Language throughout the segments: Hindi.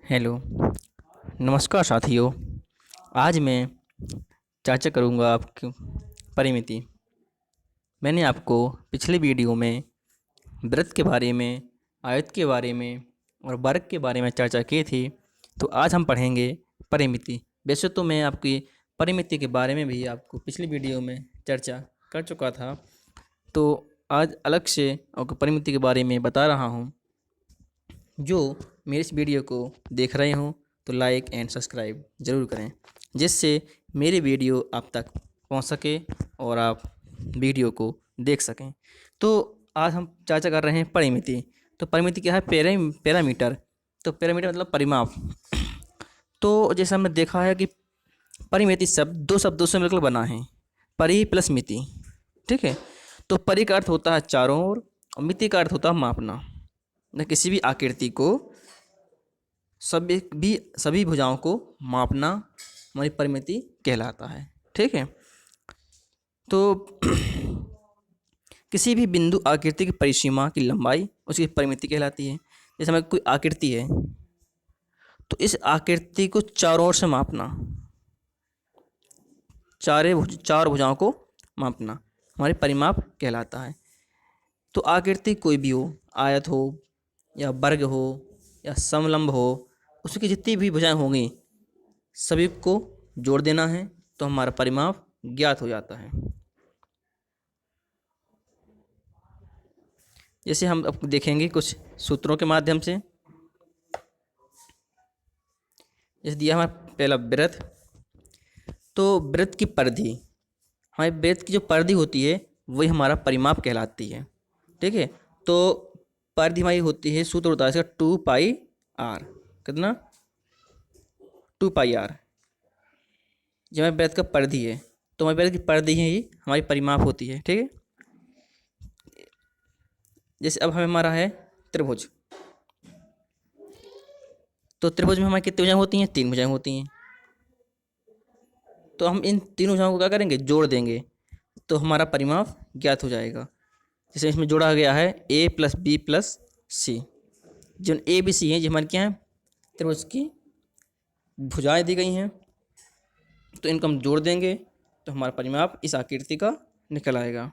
हेलो, नमस्कार साथियों। आज मैं चर्चा करूंगा आपकी परिमिति। मैंने आपको पिछले वीडियो में वृत्त के बारे में, आयत के बारे में और वर्ग के बारे में चर्चा की थी। तो आज हम पढ़ेंगे परिमिति। वैसे तो मैं आपकी परिमिति के बारे में भी आपको पिछली वीडियो में चर्चा कर चुका था, तो आज अलग से आपको परिमिति के बारे में बता रहा हूँ। जो मेरे इस वीडियो को देख रहे हो तो लाइक एंड सब्सक्राइब ज़रूर करें, जिससे मेरी वीडियो आप तक पहुंच सके और आप वीडियो को देख सकें। तो आज हम चर्चा कर रहे हैं परिमिति। तो परिमिति क्या है? पैरामीटर। तो पैरामीटर मतलब परिमाप। तो जैसे हमने देखा है कि परिमिति शब्द दो शब्दों से मिलकर बना है, परि प्लस मिति। ठीक है। तो परि का अर्थ होता है चारों ओर और मिति का अर्थ होता है मापना। न किसी भी आकृति को सभी भुजाओं को मापना हमारी परिमिति कहलाता है। ठीक है। तो किसी भी बिंदु आकृति की परिसीमा की लंबाई उसकी परिमिति कहलाती है। जैसे हमें कोई आकृति है तो इस आकृति को चारों ओर से मापना, चार भुजाओं को मापना हमारी परिमाप कहलाता है। तो आकृति कोई भी हो, आयत हो या वर्ग हो या समलंब हो, उसकी जितनी भी भुजाएं होंगी सभी को जोड़ देना है तो हमारा परिमाप ज्ञात हो जाता है। जैसे हम अब देखेंगे कुछ सूत्रों के माध्यम से। जैसे दिया हमारा पहला वृत्त। तो वृत्त की परिधि, हमारे वृत्त की जो परिधि होती है वही हमारा परिमाप कहलाती है। ठीक है। तो परिधि हमारी होती है, सूत्र होता है इसका 2πr। कितना? 2πr। जब हमारे वृत्त का परिधि है तो हमारे वृत्त की परिधि ही हमारी परिमाप होती है। ठीक है। जैसे अब हमें हमारा है त्रिभुज। तो त्रिभुज में हमारी कितनी भुजाएं होती हैं? 3 भुजाएं होती हैं। तो हम इन तीनों भुजाओं को क्या करेंगे? जोड़ देंगे तो हमारा परिमाप ज्ञात हो जाएगा। जैसे इसमें जोड़ा गया है a प्लस बी प्लस सी। जो ए बी सी हैं जो हमारी क्या है? त्रिभुज की भुजाएं दी गई हैं। तो इनको हम जोड़ देंगे तो हमारा परिमाप इस आकृति का निकल आएगा।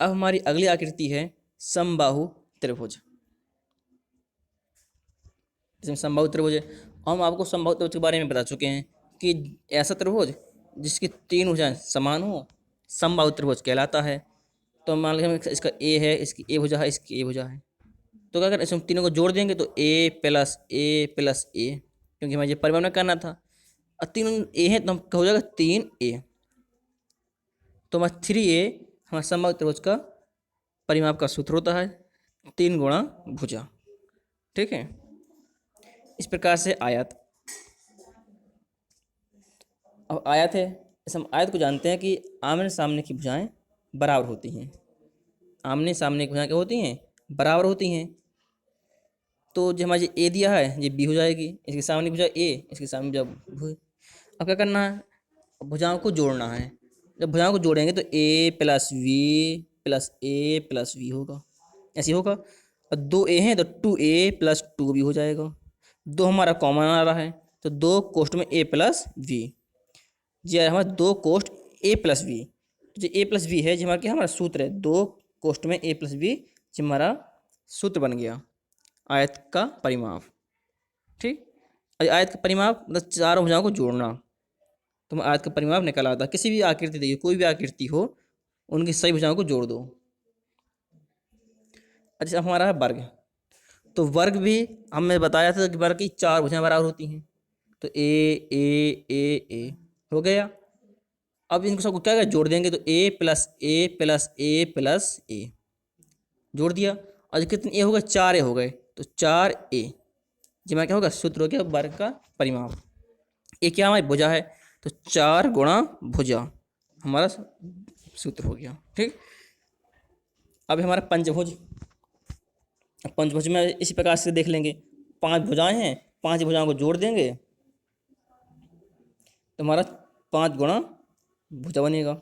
अब हमारी अगली आकृति है समबाहु त्रिभुज। जिसमें समबाहु त्रिभुज है, हम आपको समबाहु त्रिभुज के बारे में बता चुके हैं कि ऐसा त्रिभुज जिसकी 3 भुजाएं समान हो समबाहु त्रिभुज कहलाता है। तो मान लीजिए इसका ए है, इसकी ए भुजा है, इसकी ए भुजा है। तो क्या करें? इसमें तीनों को जोड़ देंगे तो ए प्लस ए प्लस ए, क्योंकि हमें ये परिमाप में करना था। और 3 ए है तो हम हो जाएगा 3a। तो हमारा 3a हमारा समबाहु त्रिभुज का परिमाप का सूत्र होता है 3 गुणा भुजा। ठीक है। इस प्रकार से आयत। अब आयत है, इस हम आयत को जानते हैं कि आमने सामने की भुजाएं बराबर होती हैं। आमने सामने की भुजाएं क्या होती हैं? बराबर होती हैं। तो जो हमारा ए दिया है ये बी हो जाएगी, इसके सामने भुजा ए, इसके सामने भुजा भू। अब क्या करना है? भुजाओं को जोड़ना है। जब भुजाओं को जोड़ेंगे तो A plus V plus A plus V होगा, ऐसे होगा। और 2a हैं तो 2a प्लस 2b हो जाएगा। 2 हमारा कॉमन आ रहा है तो 2 कोष्ठ में a प्लस वी। जी हमारा 2 कोष्ठ a प्लस वी। जो a प्लस वी है जो हमारा क्या? हमारा सूत्र है 2 कोष्ठ में a प्लस वी। जो हमारा सूत्र बन गया आयत का परिमाप। ठीक। आयत का परिमाप मतलब चारों भुजाओं को जोड़ना, तो आयत का परिमाप निकल आता है। किसी भी आकृति देखिए, कोई भी आकृति हो उनकी सही भुजाओं को जोड़ दो। अच्छा हमारा है वर्ग। तो वर्ग भी हमने बताया था कि वर्ग की 4 भुजाएं बराबर होती हैं। तो ए हो गया। अब इनको सबको क्या जोड़ देंगे तो A plus A plus A plus ए जोड़ दिया। और कितने ए हो गए? 4 ए हो गए तो 4a। जिसमें क्या होगा? सूत्र हो गया वर्ग का परिमाप। ए क्या हमारी भुजा है तो 4 गुणा भुजा हमारा सूत्र हो गया। ठीक। अब हमारा पंचभुज। पंचभुज में इसी प्रकार से देख लेंगे, 5 भुजाएं हैं, 5 भुजाओं को जोड़ देंगे तो हमारा 5 गुणा भुजा बनेगा।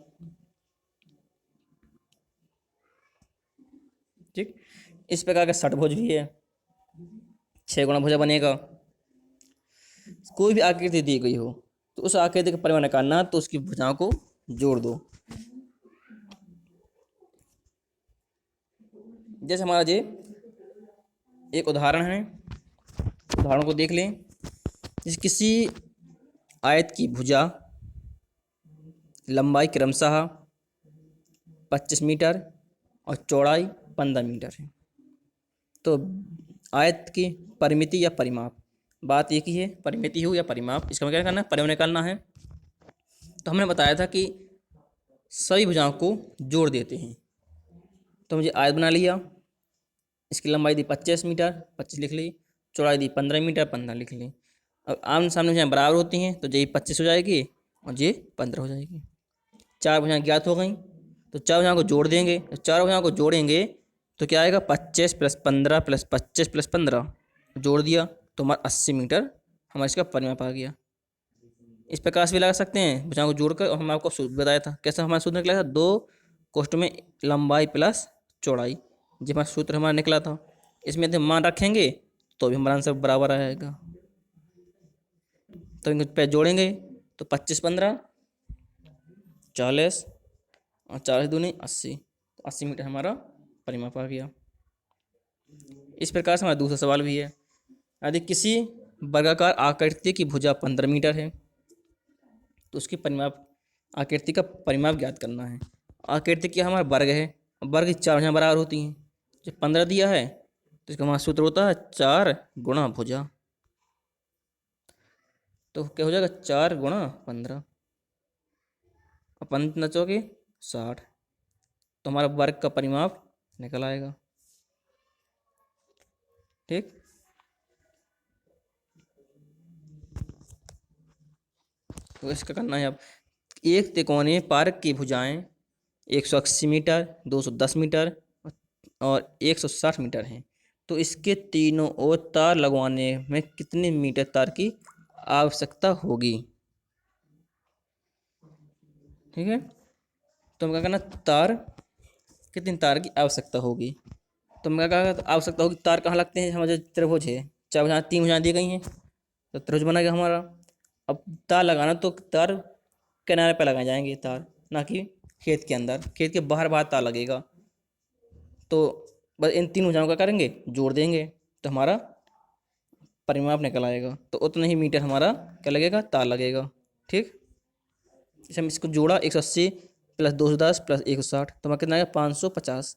ठीक। इस प्रकार का षटभुज भी है, 6 गुणा भुजा बनेगा। कोई भी आकृति दी गई हो तो उस आकृति का परिमाप निकालना है, तो उसकी भुजाओं को जोड़ दो। जैसे हमारा ये एक उदाहरण है, उदाहरण को देख लें। जैसे किसी आयत की भुजा लंबाई क्रमशः 25 मीटर और चौड़ाई 15 मीटर है। तो आयत की परिमिति या परिमाप, बात एक ही है, परिमिति हो या परिमाप, इसका क्या करना है, परिमाप निकालना है। तो हमने बताया था कि सभी भुजाओं को जोड़ देते हैं। तो मुझे आयत बना लिया, इसकी लंबाई दी 25 मीटर, 25 लिख ली, चौड़ाई दी 15 मीटर, 15 लिख ली। अब आमने सामने भुजाएं बराबर होती हैं, तो ये 25 हो जाएगी और ये 15 हो जाएगी। चार भुजाएं ज्ञात हो गई, तो चार भुजाओं को जोड़ देंगे। तो चार भुजाओं को जोड़ेंगे तो क्या आएगा, 25 + 15 + 25 + 15 जोड़ दिया तो हमारा 80 मीटर हमारा इसका परिमाप आ गया। इस प्रकार से भी लगा सकते हैं भुजाओं को जोड़कर। और हम आपको सूत्र बताया था, कैसे हमारा सूत्र निकला था, 2 कोष्ठ में लंबाई प्लस चौड़ाई, जो हमारा सूत्र हमारा निकला था। इसमें यदि मान रखेंगे तो भी हमारा आंसर बराबर आएगा। तो इनको पे जोड़ेंगे तो 25 + 15 40 और 40 दूनी 80, तो 80 मीटर हमारा परिमाप आ गया। इस प्रकार से हमारा दूसरा सवाल भी है। यदि किसी वर्गाकार आकृति की भुजा 15 मीटर है तो उसकी परिमाप, आकृति का परिमाप ज्ञात करना है। आकृति क्या हमारा वर्ग है, वर्ग की चार भुजाएं बराबर होती हैं। जो 15 दिया है तो इसका हमारा सूत्र होता है 4 गुणा भुजा। तो क्या हो जाएगा, 4 गुणा 15 और 15 चौके 60, तो हमारा वर्ग का परिमाप निकल आएगा। ठीक, तो इसका करना है अब, एक त्रिकोणीय पार्क की भुजाएं 180 मीटर, 210 मीटर और 160 मीटर हैं। तो इसके तीनों ओर तार लगवाने में कितने मीटर तार की आवश्यकता होगी। ठीक है, तो हम क्या करना, तार, कितनी तार की आवश्यकता होगी। तो मैं क्या कहता, आवश्यकता होगी, तार कहाँ लगते हैं, हमारे त्रिभुज है, चार भुजाएं, 3 भुजाएं दी गई हैं तो त्रिभुज बना गया हमारा। अब तार लगाना तो तार किनारे पर लगाए जाएंगे तार, ना कि खेत के अंदर। खेत के बाहर बाहर तार लगेगा। तो बस इन 3 भुजाओं का करेंगे, जोड़ देंगे तो हमारा परिमाप निकल आएगा। तो उतना ही मीटर हमारा क्या लगेगा, तार लगेगा। ठीक, जैसे हम इसको जोड़ा 180 + 210 + 160, तो हमारा कितना आएगा, 550।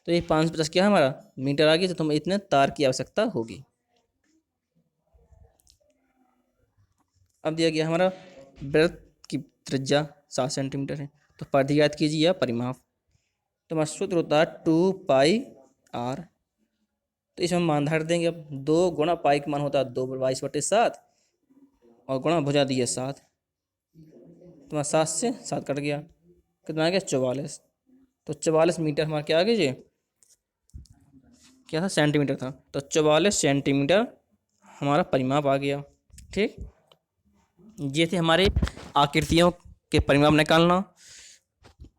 तो ये 550 क्या है हमारा, मीटर आ गया। तो हमें इतने तार की आवश्यकता होगी। अब दिया गया हमारा वृत्त की त्रिज्या 7 सेंटीमीटर है, तो परिधि ज्ञात कीजिए या परिमाप। तो हमारा सूत्र होता है 2πr। तो इसमें मान धर देंगे। अब 2 गुणा पाई का मान होता है 2/22/7 और गुणा भुजा दी है 7, तो हमारा 7 से 7 कट गया, कितना आ गया, 44। तो 44 मीटर हमारा क्या आ गया, ये क्या था, सेंटीमीटर था। तो 44 सेंटीमीटर हमारा परिमाप आ गया। ठीक, ये थे हमारे आकृतियों के परिमाप निकालना।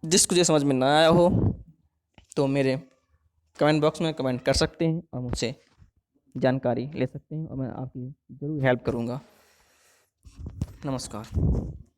जिसको जो समझ में ना आया हो तो मेरे कमेंट बॉक्स में कमेंट कर सकते हैं और मुझसे जानकारी ले सकते हैं और मैं आपकी ज़रूर हेल्प करूँगा। नमस्कार।